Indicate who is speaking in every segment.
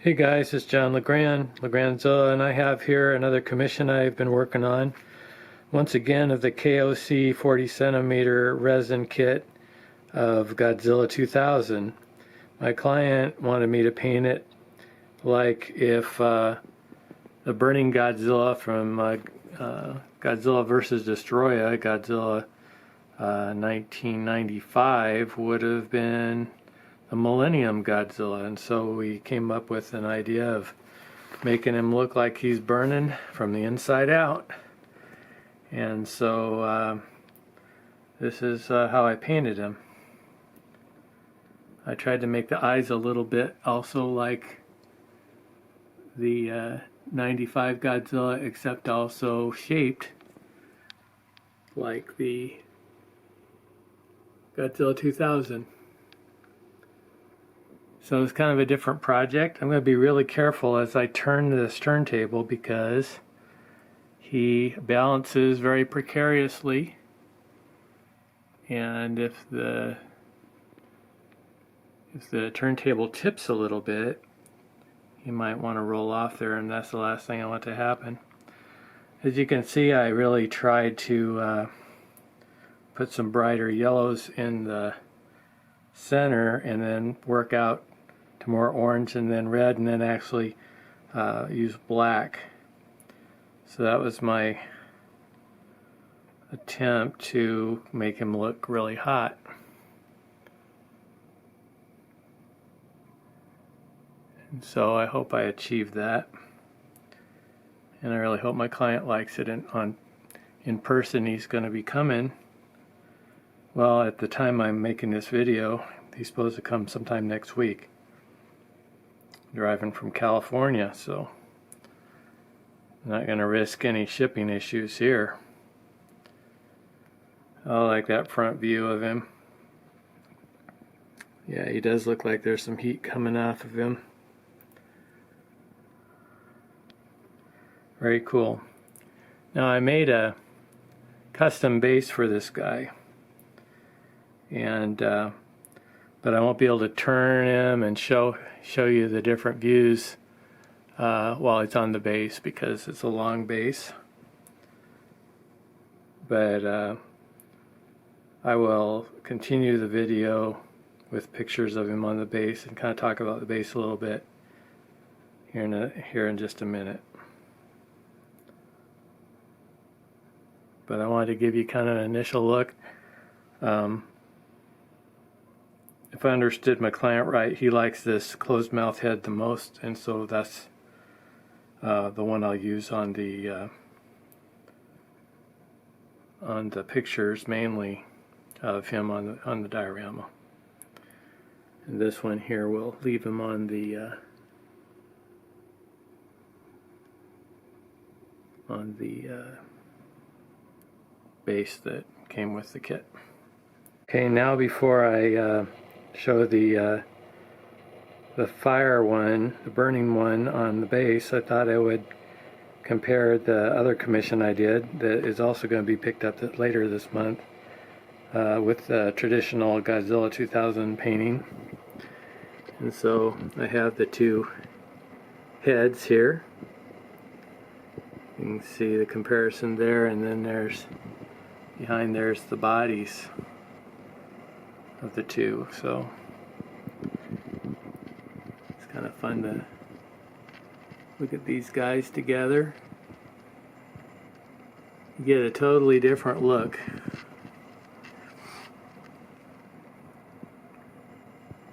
Speaker 1: Hey guys, it's John LeGrandzilla, and I have here another commission I've been working on. Once again, of the KOC 40 centimeter resin kit of Godzilla 2000. My client wanted me to paint it like if the burning Godzilla from Godzilla vs. Destroya, Godzilla 1995, would have been the Millennium Godzilla, and so we came up with an idea of making him look like he's burning from the inside out. And so this is how I painted him. I tried to make the eyes a little bit also like the 95 Godzilla, except also shaped like the Godzilla 2000. So it's kind of a different project. I'm going to be really careful as I turn this turntable because he balances very precariously, and if the turntable tips a little bit, you might want to roll off there, and that's the last thing I want to happen. As you can see, I really tried to put some brighter yellows in the center and then work out to more orange and then red, and then actually use black. So that was my attempt to make him look really hot. And so I hope I achieved that, and I really hope my client likes it. And in person, he's going to be coming. Well, at the time I'm making this video, he's supposed to come sometime next week, driving from California, so I'm not going to risk any shipping issues here. I like that front view of him. Yeah, he does look like there's some heat coming off of him. Very cool. Now I made a custom base for this guy, and but I won't be able to turn him and show you the different views while it's on the base because it's a long base. But I will continue the video with pictures of him on the base and kind of talk about the base a little bit here in just a minute. But I wanted to give you kind of an initial look. If I understood my client right, he likes this closed mouth head the most, and so that's the one I'll use on the pictures, mainly of him on the diorama. And this one here, we'll leave him on the base that came with the kit. Okay, now before I show the fire one, the burning one on the base, I thought I would compare the other commission I did that is also going to be picked up later this month with the traditional Godzilla 2000 painting. And so I have the two heads here. You can see the comparison there, and then behind there's the bodies of the two. So it's kind of fun to look at these guys together. You get a totally different look.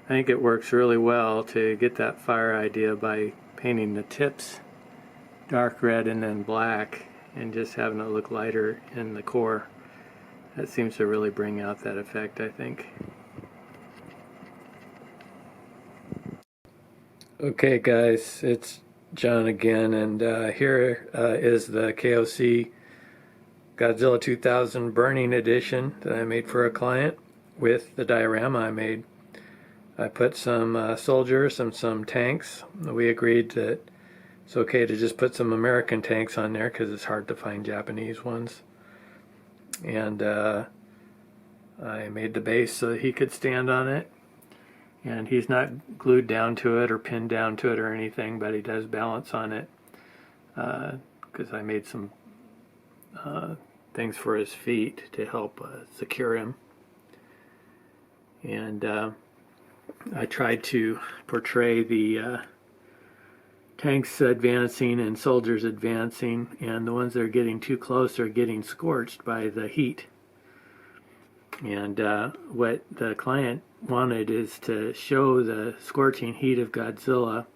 Speaker 1: I think it works really well to get that fire idea by painting the tips dark red and then black, and just having it look lighter in the core. That seems to really bring out that effect, I think. Okay guys, it's John again, and here is the KOC Godzilla 2000 Burning Edition that I made for a client with the diorama I made. I put some soldiers and some tanks. We agreed that it's okay to just put some American tanks on there because it's hard to find Japanese ones. And I made the base so that he could stand on it. And he's not glued down to it or pinned down to it or anything, but he does balance on it, because I made some things for his feet to help secure him. And I tried to portray the tanks advancing and soldiers advancing, and the ones that are getting too close are getting scorched by the heat. And what the client wanted is to show the scorching heat of Godzilla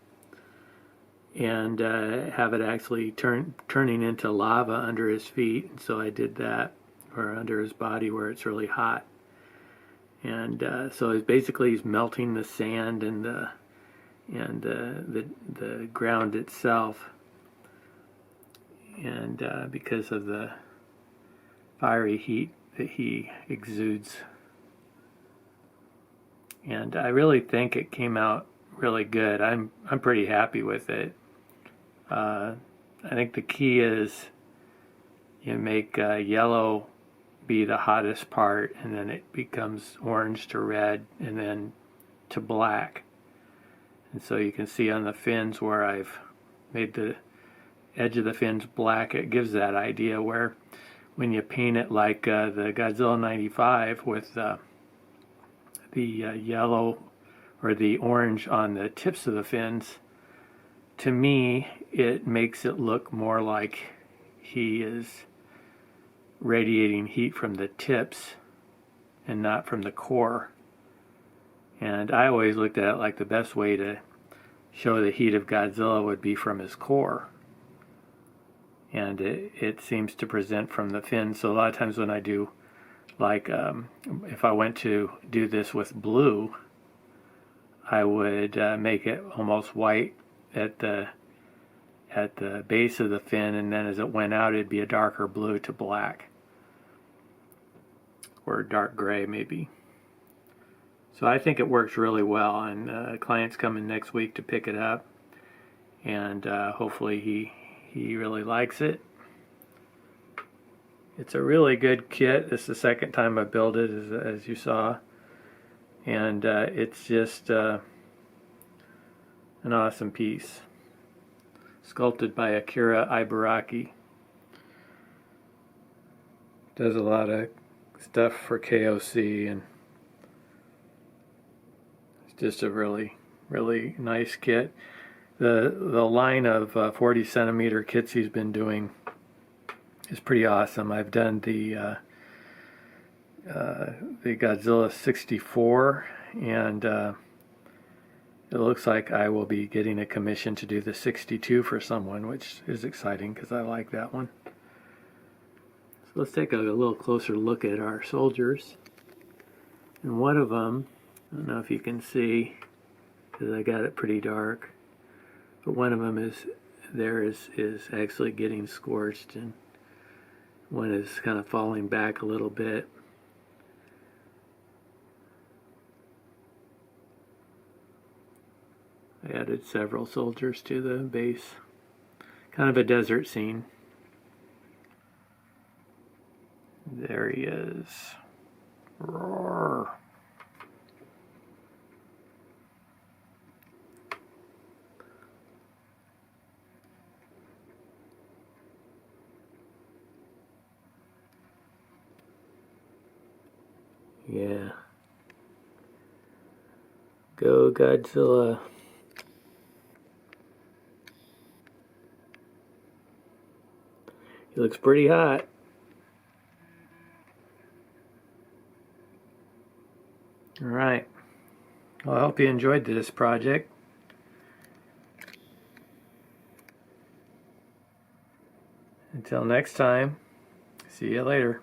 Speaker 1: and have it actually turning into lava under his feet. And so I did that, or under his body where it's really hot. And so it's basically he's melting the sand and the ground itself, and because of the fiery heat that he exudes. And I really think it came out really good. I'm pretty happy with it. I think the key is you make yellow be the hottest part, and then it becomes orange to red and then to black. And so you can see on the fins where I've made the edge of the fins black, it gives that idea where when you paint it like the Godzilla 95 with the yellow or the orange on the tips of the fins, to me it makes it look more like he is radiating heat from the tips and not from the core. And I always looked at it like the best way to show the heat of Godzilla would be from his core. And it seems to present from the fins. So a lot of times when I do, like if I went to do this with blue, I would make it almost white at the base of the fin, and then as it went out it'd be a darker blue to black, or dark gray maybe. So I think it works really well, and client's coming next week to pick it up, and hopefully he really likes it. It's a really good kit. This is the second time I built it, as you saw, and it's just an awesome piece. Sculpted by Akira Ibaraki. Does a lot of stuff for KOC, and it's just a really nice kit. The line of 40 centimeter kits he's been doing is pretty awesome. I've done the Godzilla 64, and it looks like I will be getting a commission to do the 62 for someone, which is exciting because I like that one. So let's take a little closer look at our soldiers. And one of them, I don't know if you can see because I got it pretty dark, but one of them is actually getting scorched, and one is kind of falling back a little bit. I added several soldiers to the base. Kind of a desert scene. There he is. Roar. Yeah. Go Godzilla. He looks pretty hot. Alright. Well, I hope you enjoyed this project. Until next time, see you later.